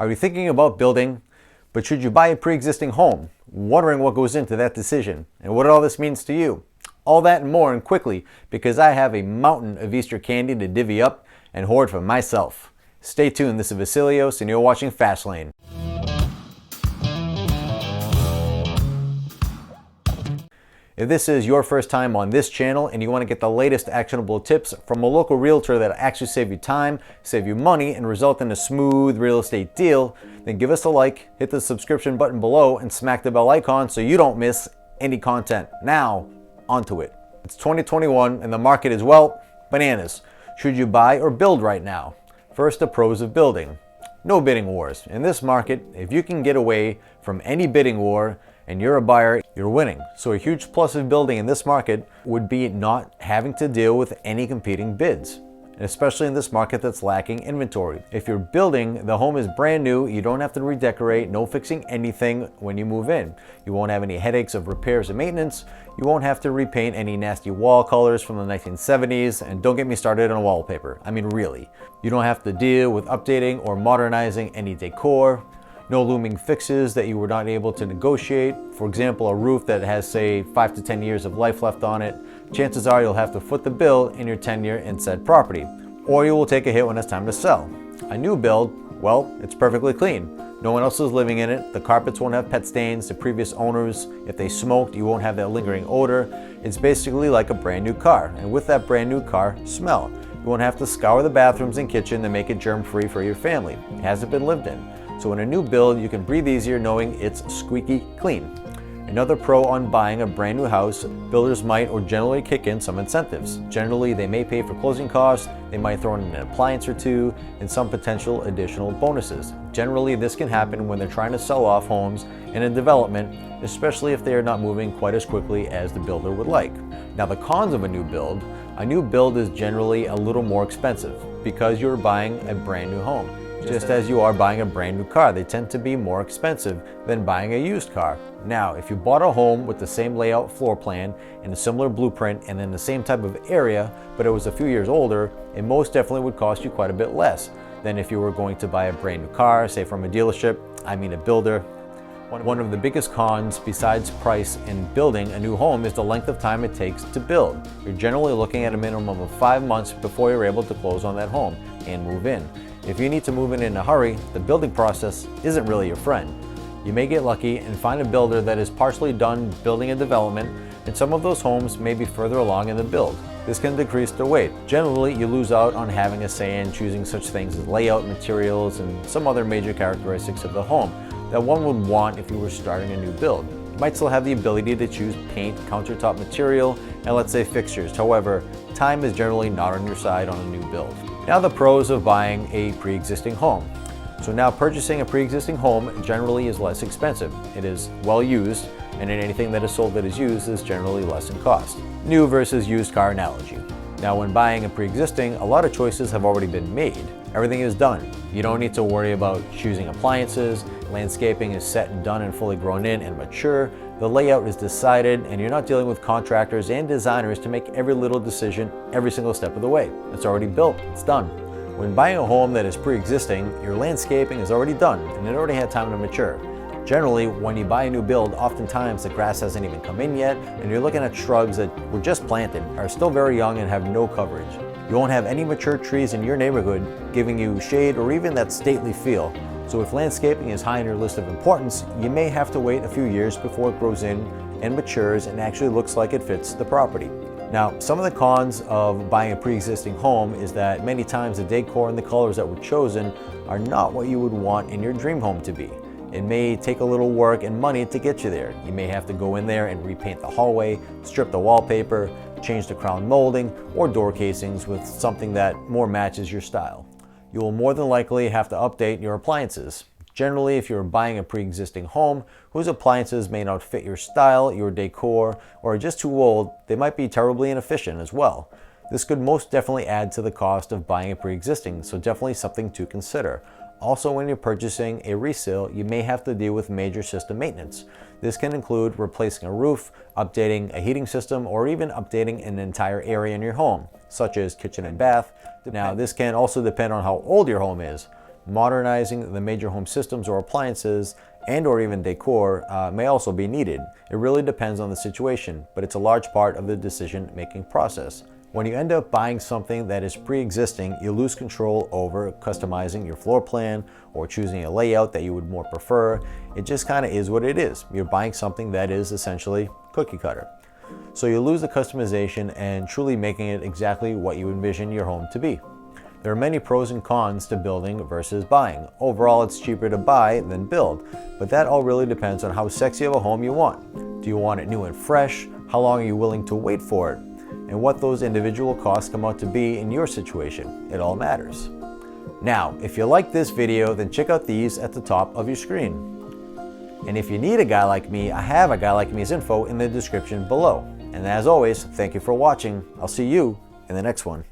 Are you thinking about building, but should you buy a pre-existing home? Wondering what goes into that decision and what all this means to you? All that and more, and quickly, because I have a mountain of Easter candy to divvy up and hoard for myself. Stay tuned, this is Vasilios and you're watching Fastlane. If this is your first time on this channel and you want to get the latest actionable tips from a local realtor that actually save you time, save you money, and result in a smooth real estate deal, then give us a like, hit the subscription button below, and smack the bell icon so you don't miss any content. Now, onto it. It's 2021 and the market is, well, bananas. Should you buy or build right now? First, the pros of building. No bidding wars. In this market, if you can get away from any bidding war and you're a buyer, you're winning. So a huge plus of building in this market would be not having to deal with any competing bids, and especially in this market that's lacking inventory. If you're building, the home is brand new, you don't have to redecorate, no fixing anything when you move in. You won't have any headaches of repairs and maintenance. You won't have to repaint any nasty wall colors from the 1970s, and don't get me started on wallpaper. I mean, really. You don't have to deal with updating or modernizing any decor. No looming fixes that you were not able to negotiate. For example, a roof that has, say, 5 to 10 years of life left on it. Chances are you'll have to foot the bill in your tenure in said property, or you will take a hit when it's time to sell. A new build, well, it's perfectly clean. No one else is living in it. The carpets won't have pet stains. The previous owners, if they smoked, you won't have that lingering odor. It's basically like a brand new car, and with that brand new car, smell. You won't have to scour the bathrooms and kitchen to make it germ-free for your family. It hasn't been lived in. So in a new build, you can breathe easier knowing it's squeaky clean. Another pro on buying a brand new house, builders might or generally kick in some incentives. Generally, they may pay for closing costs, they might throw in an appliance or two, and some potential additional bonuses. Generally, this can happen when they're trying to sell off homes in a development, especially if they are not moving quite as quickly as the builder would like. Now, the cons of a new build is generally a little more expensive because you're buying a brand new home. Just as you are buying a brand new car, they tend to be more expensive than buying a used car. Now, if you bought a home with the same layout floor plan and a similar blueprint and in the same type of area, but it was a few years older, it most definitely would cost you quite a bit less than if you were going to buy a brand new car, say from a dealership, I mean a builder. One of the biggest cons besides price in building a new home is the length of time it takes to build. You're generally looking at a minimum of 5 months before you're able to close on that home and move in. If you need to move in a hurry, the building process isn't really your friend. You may get lucky and find a builder that is partially done building a development, and some of those homes may be further along in the build. This can decrease the wait. Generally, you lose out on having a say in choosing such things as layout, materials, and some other major characteristics of the home that one would want if you were starting a new build. You might still have the ability to choose paint, countertop material, and let's say fixtures. However, time is generally not on your side on a new build. Now the pros of buying a pre-existing home. So now purchasing a pre-existing home generally is less expensive. It is well used, and in anything that is sold that is used is generally less in cost. New versus used car analogy. Now when buying a pre-existing, a lot of choices have already been made. Everything is done. You don't need to worry about choosing appliances. Landscaping is set and done and fully grown in and mature. The layout is decided, and you're not dealing with contractors and designers to make every little decision every single step of the way. It's already built, it's done. When buying a home that is pre-existing, your landscaping is already done and it already had time to mature. Generally, when you buy a new build, oftentimes the grass hasn't even come in yet, and you're looking at shrubs that were just planted, are still very young and have no coverage. You won't have any mature trees in your neighborhood giving you shade or even that stately feel. So if landscaping is high on your list of importance, you may have to wait a few years before it grows in and matures and actually looks like it fits the property. Now, some of the cons of buying a pre-existing home is that many times the decor and the colors that were chosen are not what you would want in your dream home to be. It may take a little work and money to get you there. You may have to go in there and repaint the hallway, strip the wallpaper, change the crown molding, or door casings with something that more matches your style. You will more than likely have to update your appliances. Generally, if you're buying a pre-existing home whose appliances may not fit your style, your decor, or are just too old, they might be terribly inefficient as well. This could most definitely add to the cost of buying a pre-existing, so definitely something to consider. Also, when you're purchasing a resale, you may have to deal with major system maintenance. This can include replacing a roof, updating a heating system, or even updating an entire area in your home, such as kitchen and bath. Now, this can also depend on how old your home is. modernizing the major home systems or appliances and or even decor may also be needed. It really depends on the situation, but it's a large part of the decision-making process. When you end up buying something that is pre-existing, you lose control over customizing your floor plan or choosing a layout that you would more prefer. It just kind of is what it is. You're buying something that is essentially cookie cutter. So you lose the customization and truly making it exactly what you envision your home to be. There are many pros and cons to building versus buying. Overall, it's cheaper to buy than build, but that all really depends on how sexy of a home you want. Do you want it new and fresh? How long are you willing to wait for it? And what those individual costs come out to be in your situation. It all matters. Now, if you like this video, then check out these at the top of your screen. And if you need a guy like me, I have a guy like me's info in the description below. And as always, thank you for watching. I'll see you in the next one.